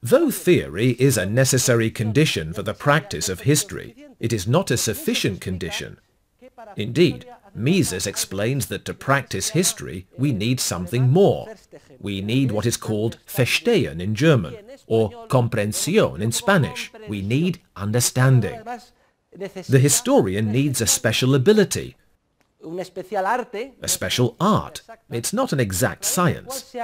Though theory is a necessary condition for the practice of history, it is not a sufficient condition. Indeed, Mises explains that to practice history, we need something more. We need what is called Verstehen in German, or Comprensión in Spanish. We need understanding. The historian needs a special ability, a special art. It's not an exact science,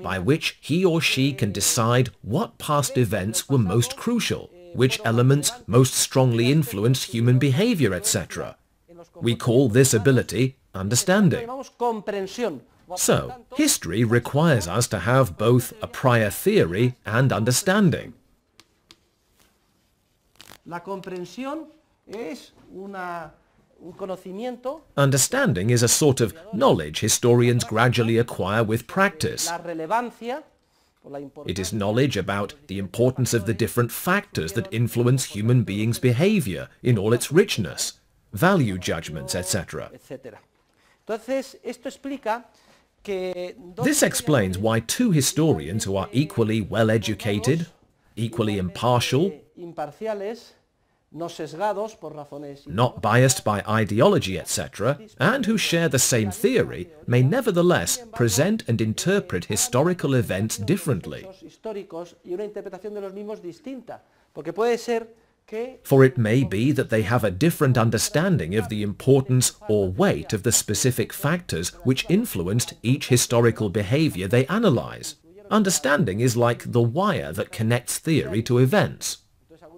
by which he or she can decide what past events were most crucial, which elements most strongly influenced human behavior, etc. We call this ability understanding. So, history requires us to have both a prior theory and understanding. Understanding is a sort of knowledge historians gradually acquire with practice. It is knowledge about the importance of the different factors that influence human beings' behavior in all its richness, value judgments, etc. This explains why two historians who are equally well-educated, equally impartial, not biased by ideology, etc., and who share the same theory, may nevertheless present and interpret historical events differently. For it may be that they have a different understanding of the importance or weight of the specific factors which influenced each historical behavior they analyze. Understanding is like the wire that connects theory to events.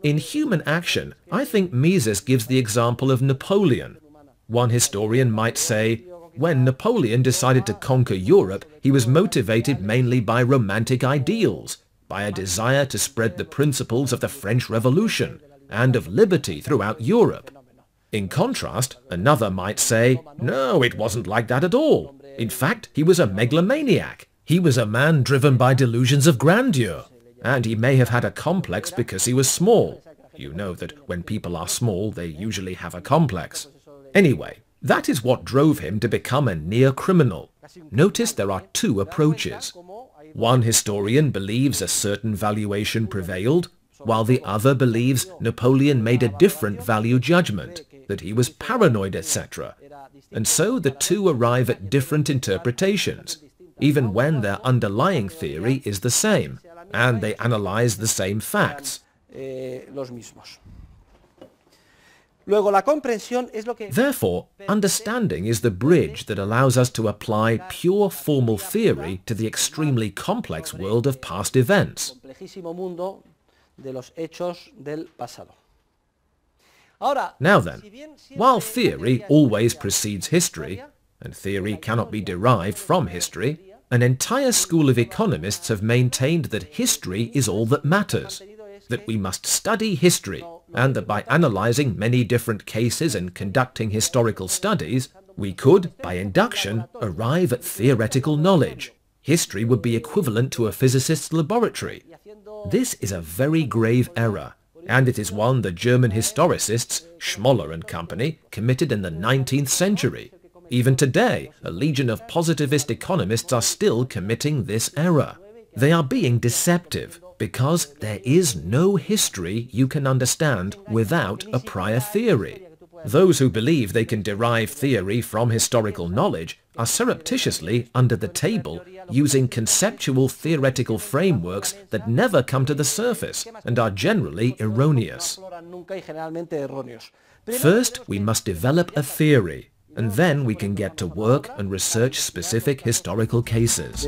In human action, I think Mises gives the example of Napoleon. One historian might say, when Napoleon decided to conquer Europe, he was motivated mainly by romantic ideals, by a desire to spread the principles of the French Revolution and of liberty throughout Europe. In contrast, another might say, no, it wasn't like that at all. In fact, he was a megalomaniac. He was a man driven by delusions of grandeur. And he may have had a complex because he was small. You know that when people are small, they usually have a complex. Anyway, that is what drove him to become a near-criminal. Notice there are two approaches. One historian believes a certain valuation prevailed, while the other believes Napoleon made a different value judgment, that he was paranoid, etc. And so the two arrive at different interpretations, even when their underlying theory is the same, and they analyze the same facts. Therefore, understanding is the bridge that allows us to apply pure formal theory to the extremely complex world of past events. Now then, while theory always precedes history, and theory cannot be derived from history, an entire school of economists have maintained that history is all that matters, that we must study history, and that by analyzing many different cases and conducting historical studies, we could, by induction, arrive at theoretical knowledge. History would be equivalent to a physicist's laboratory. This is a very grave error, and it is one the German historicists, Schmoller and company, committed in the 19th century. Even today, a legion of positivist economists are still committing this error. They are being deceptive because there is no history you can understand without a prior theory. Those who believe they can derive theory from historical knowledge are surreptitiously under the table using conceptual theoretical frameworks that never come to the surface and are generally erroneous. First, we must develop a theory, and then we can get to work and research specific historical cases.